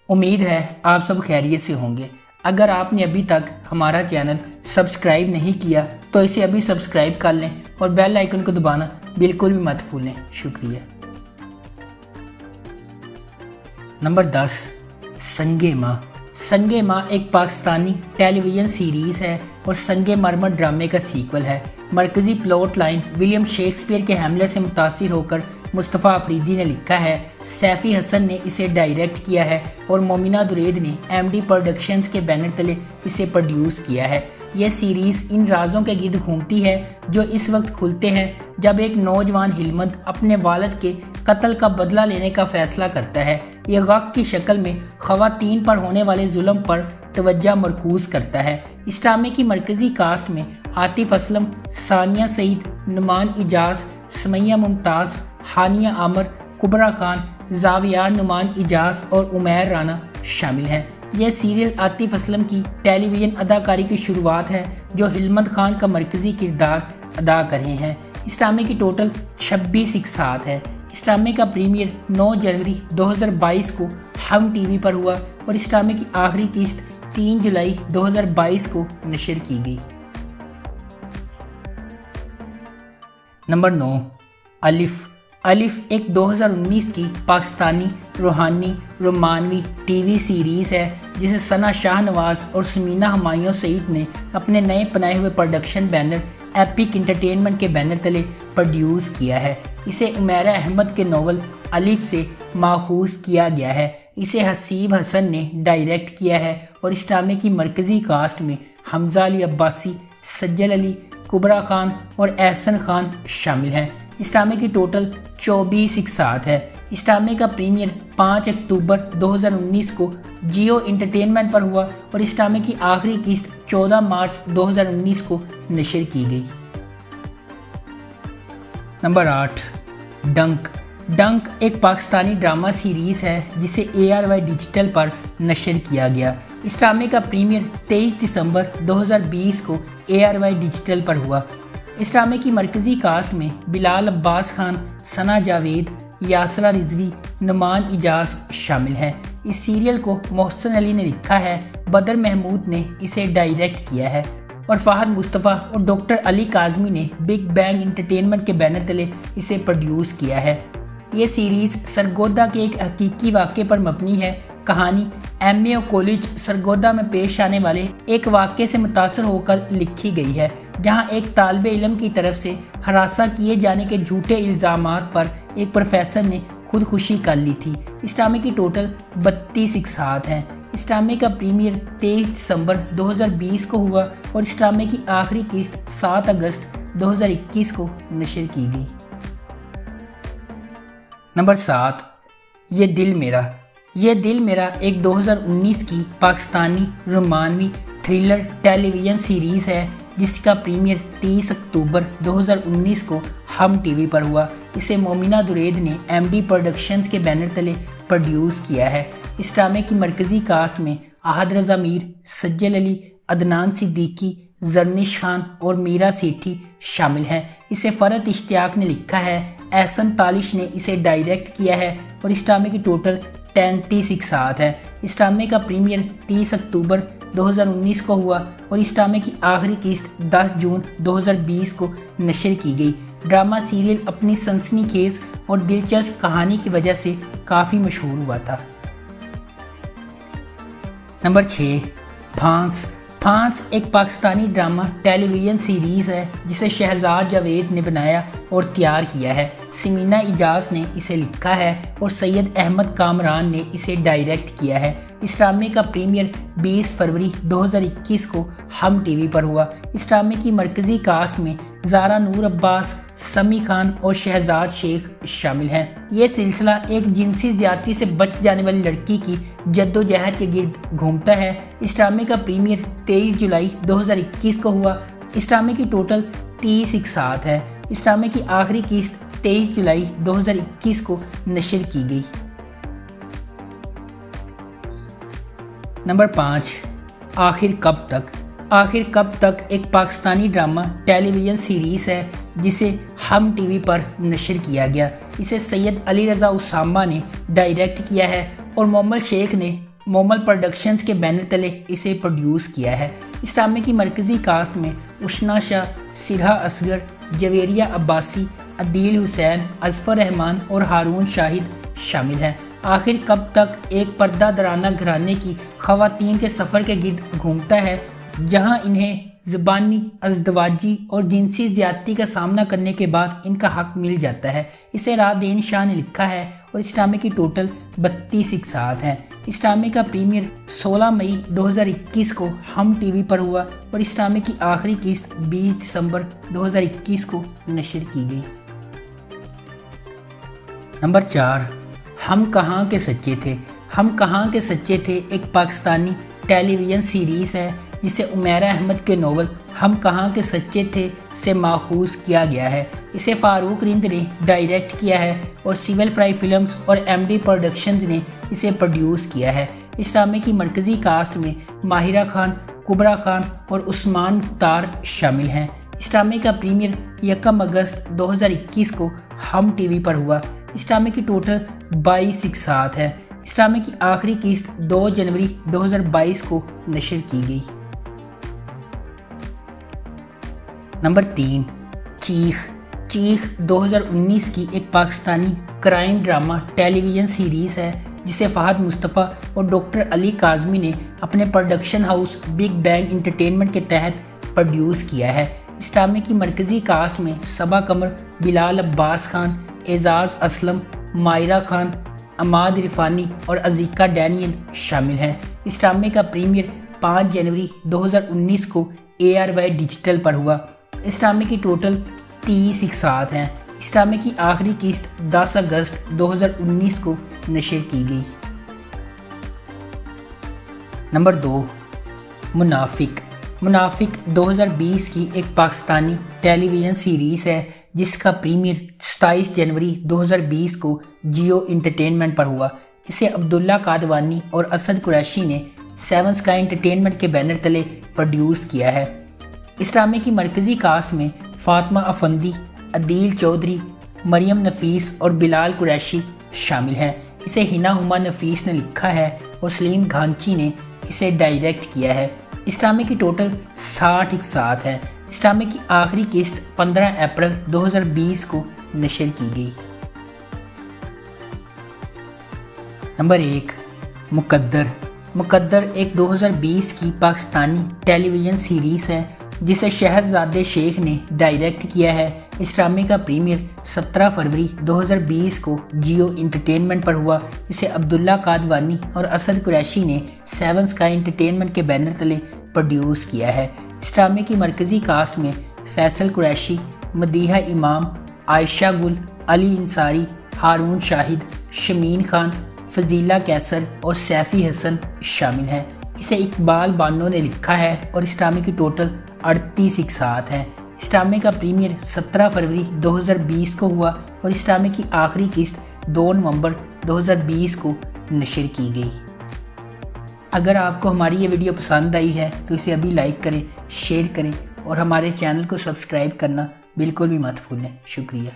उम्मीद है आप सब खैरियत से होंगे। अगर आपने अभी तक हमारा चैनल सब्सक्राइब नहीं किया तो इसे अभी सब्सक्राइब कर लें और बेल आइकन को दबाना बिल्कुल भी मत भूलें। शुक्रिया। नंबर 10, संगे माँ। संगे माँ एक पाकिस्तानी टेलीविज़न सीरीज़ है और संगे मरमर ड्रामे का सीक्वल है। मरकज़ी प्लॉट लाइन विलियम शेक्सपियर के हमले से मुतासिर होकर मुस्तफ़ा अफरीदी ने लिखा है। सैफ़ी हसन ने इसे डायरेक्ट किया है और मोमिना दुरैद ने एमडी प्रोडक्शंस के बैनर तले इसे प्रोड्यूस किया है। यह सीरीज़ इन राजों के गिर्द घूमती है जो इस वक्त खुलते हैं जब एक नौजवान हिलमत अपने वालिद के कत्ल का बदला लेने का फैसला करता है। यह गक की शक्ल में ख़वातीन पर होने वाले जुल्म पर तवज्जो मरकूज़ करता है। इस ड्रामे की मरकज़ी कास्ट में आतिफ असलम, सानिया सईद, नुमान इजाज़, समैया मुमताज़, हानिया आमर, कुबरा खान, जावियार नुमान इजाज़ और उमैर राना शामिल हैं। यह सीरियल आतिफ असलम की टेलीविज़न अदाकारी की शुरुआत है जो हिलमत खान का मरकज़ी किरदार अदा कर रहे हैं। इस ड्रामे की टोटल 26 इक़्सात है। इस ड्रामे का प्रीमियर 9 जनवरी 2022 को हम टीवी पर हुआ और इस ड्रामे की आखिरी किस्त 3 जुलाई 2022 को नशर की गई। नंबर 9, अलिफ। अलिफ एक 2019 की पाकिस्तानी रूहानी रोमानवी टीवी सीरीज़ है जिसे सना शाहनवाज और समीना हुमायूं सईद ने अपने नए बनाए हुए प्रोडक्शन बैनर एपिक एंटरटेनमेंट के बैनर तले प्रोड्यूस किया है। इसे उमैरा अहमद के नावल अलिफ से माखूज़ किया गया है। इसे हसीब हसन ने डायरेक्ट किया है और इस ड्रामे की मरकज़ी कास्ट में हमजा अली अब्बासी, सज्जल अली, कुबरा खान और एहसन खान शामिल हैं। इस ड्रामे की टोटल 24 इक़्सात है। इस ड्रामे का प्रीमियर 5 अक्टूबर 2019 को जियो एंटरटेनमेंट पर हुआ और इस ड्रामे की आखिरी किस्त 14 मार्च 2019 को नशर की गई। नंबर 8, डंक। डंक एक पाकिस्तानी ड्रामा सीरीज़ है जिसे ARY डिजिटल पर नशर किया गया। इस ड्रामे का प्रीमियर 23 दिसंबर 2020 को ARY डिजिटल पर हुआ। इस ड्रामे की मरकज़ी कास्ट में बिलाल अब्बास खान, सना जावेद, यासरा रिजवी, नुमान इजाज़ शामिल हैं। इस सीरियल को मोहसिन अली ने लिखा है। बदर महमूद ने इसे डायरेक्ट किया है और फ़हद मुस्तफ़ा और डॉक्टर अली काज़मी ने बिग बैंग एंटरटेनमेंट के बैनर तले इसे प्रोड्यूस किया है। ये सीरीज़ सरगोदा के एक हकीकी वाक़े पर मबनी है। कहानी MAO कॉलेज सरगोदा में पेश आने वाले एक वाक़े से मुतासर होकर लिखी गई है जहां एक तालिबे इल्म की तरफ से हरासा किए जाने के झूठे इल्ज़ामात पर एक प्रोफेसर ने खुदकुशी कर ली थी। इस ड्रामे की टोटल 32 इक़्सात हैं। इस ड्रामे का प्रीमियर 23 दिसंबर 2020 को हुआ और इस ड्रामे की आखिरी किस्त 7 अगस्त 2021 को नशर की गई। नंबर 7, ये दिल मेरा। ये दिल मेरा एक 2019 की पाकिस्तानी रोमानवी थ्रिलर टेलीविज़न सीरीज़ है जिसका प्रीमियर 30 अक्टूबर 2019 को हम टीवी पर हुआ। इसे मोमिना दुरैद ने MD प्रोडक्शंस के बैनर तले प्रोड्यूस किया है। इस ड्रामे की मरकज़ी कास्ट में आहद रज़ा मीर, सज्जल अली, अदनान सिद्दीकी, जरनिश खान और मीरा सेठी शामिल हैं। इसे फ़रत इश्तियाक ने लिखा है। एहसन तालिश ने इसे डायरेक्ट किया है और इस ड्रामे की टोटल 33 इक़्सात है। इस ड्रामे का प्रीमियर 30 अक्टूबर 2019 को हुआ और इस ड्रामे की आखिरी किस्त 10 जून 2020 को नशर की गई। ड्रामा सीरियल अपनी सनसनीखेज और दिलचस्प कहानी की वजह से काफ़ी मशहूर हुआ था। नंबर 6, फांस। फांस एक पाकिस्तानी ड्रामा टेलीविज़न सीरीज़ है जिसे शहजाद जावेद ने बनाया और तैयार किया है। समीना इजाज़ ने इसे लिखा है और सैयद अहमद कामरान ने इसे डायरेक्ट किया है। इस ड्रामे का प्रीमियर 20 फरवरी 2021 को हम टीवी पर हुआ। इस ड्रामे की मरकज़ी कास्ट में ज़ारा नूर अब्बास, समी खान और शहजाद शेख शामिल हैं। ये सिलसिला एक जिनसी ज़्यादती से बच जाने वाली लड़की की जद्दोजहद के गिर्द घूमता है। इस ड्रामे का प्रीमियर 23 जुलाई 2021 को हुआ। इस ड्रामे की टोटल 30 इक़्सात है। इस ड्रामे की आखिरी किस्त 23 जुलाई 2021 को नशर की गई। नंबर 5, आखिर कब तक। आखिर कब तक एक पाकिस्तानी ड्रामा टेलीविज़न सीरीज़ है जिसे हम टीवी पर नशर किया गया। इसे सैयद अली रज़ा उसामा ने डायरेक्ट किया है और मोहम्मद शेख ने मोमल प्रोडक्शंस के बैनर तले इसे प्रोड्यूस किया है। इस ड्रामे की मरकज़ी कास्ट में उशना शाह, सिरहा असगर, जवेरिया अब्बासी, अदील हुसैन, अजफर रहमान और हारून शाहिद शामिल हैं। आखिर कब तक एक पर्दा दराना घराने की ख़वातीन के सफ़र के गिर्द घूमता है, जहां इन्हें ज़बानी, अज़दवाजी और जिनसी ज़्यादती का सामना करने के बाद इनका हक मिल जाता है। इसे रादेन शाह ने लिखा है और इस ड्रामे की टोटल 32 इक़्सात हैं। इस ड्रामे का प्रीमियर 16 मई 2021 को हम टीवी पर हुआ और इस ड्रामे की आखिरी किस्त 20 दिसंबर 2021 को नशर की गई। नंबर 4, हम कहाँ के सच्चे थे। हम कहाँ के सच्चे थे एक पाकिस्तानी टेलीविज़न सीरीज़ है जिसे उमैरा अहमद के नोवेल हम कहाँ के सच्चे थे से माखूज़ किया गया है। इसे फ़ारूक रिंद ने डायरेक्ट किया है और सिविल फ्राई फिल्म्स और एमडी प्रोडक्शंस ने इसे प्रोड्यूस किया है। इस ड्रामे की मरकज़ी कास्ट में माहिरा खान, कुबरा खान और उस्मान मुख्तार शामिल हैं। इस ड्रामे का प्रीमियर 1 अगस्त 2021 को हम टीवी पर हुआ। इस ड्रामे की टोटल 22 इक़्सात हैं। इस ड्रामे की आखिरी किस्त 2 जनवरी 2022 को नशर की गई। नंबर 3, चीख 2019 की एक Pakistani crime drama television series है जिसे फ़हद मुस्तफ़ा और डॉक्टर अली काज़मी ने अपने production house big bang entertainment के तहत प्रोड्यूस किया है। इस ड्रामे की मरकज़ी कास्ट में सबा कमर, बिलाल अब्बास खान, एजाज़ असलम, मायरा खान, अमाद रिफानी और अज़ीका डैनियल शामिल हैं। इस ड्रामे का प्रीमियर 5 जनवरी 2019 को ARY डिजिटल पर हुआ। इस ड्रामे की टोटल 30 इक़्सात हैं। इस ड्रामे की आखिरी किस्त 10 अगस्त 2019 को नशर की गई। नंबर 2, मुनाफिक 2020 की एक पाकिस्तानी टेलीविज़न सीरीज़ है जिसका प्रीमियर 27 जनवरी 2020 को जियो एंटरटेनमेंट पर हुआ। इसे अब्दुल्ला कादवानी और असद कुरैशी ने 7 स्काई एंटरटेनमेंट के बैनर तले प्रोड्यूस किया है। इस ड्रामे की मरकज़ी कास्ट में फातिमा अफंदी, अदील चौधरी, मरियम नफीस और बिलाल कुरैशी शामिल हैं। इसे हिना हुमा नफीस ने लिखा है और सलीम घांची ने इसे डायरेक्ट किया है। इस ड्रामे की टोटल 60 इक़्सात हैं। इस ड्रामे की आखिरी किस्त 15 अप्रैल 2020 को नशर की गई। नंबर 1, मुकद्दर एक 2020 की पाकिस्तानी टेलीविज़न सीरीज़ है जिसे शहरज़ादे शेख ने डायरेक्ट किया है। इस ड्रामे का प्रीमियर 17 फरवरी 2020 को जियो एंटरटेनमेंट पर हुआ। इसे अब्दुल्ला कादवानी और असद कुरैशी ने 7 स्काई एंटरटेनमेंट के बैनर तले प्रोड्यूस किया है। इस ड्रामे की मरकज़ी कास्ट में फैसल कुरैशी, मदीहा इमाम, आयशा गुल, अली इंसारी, हारून शाहिद, शमीन खान, फजीला कैसर और सैफ़ी हसन शामिल हैं। इसे इकबाल बानो ने लिखा है और इस ड्रामे की टोटल 38 इक़्सात हैं। इस ड्रामे का प्रीमियर 17 फरवरी 2020 को हुआ और इस ड्रामे की आखिरी किस्त 2 नवंबर 2020 को नशर की गई। अगर आपको हमारी ये वीडियो पसंद आई है तो इसे अभी लाइक करें, शेयर करें और हमारे चैनल को सब्सक्राइब करना बिल्कुल भी मत भूलें। शुक्रिया।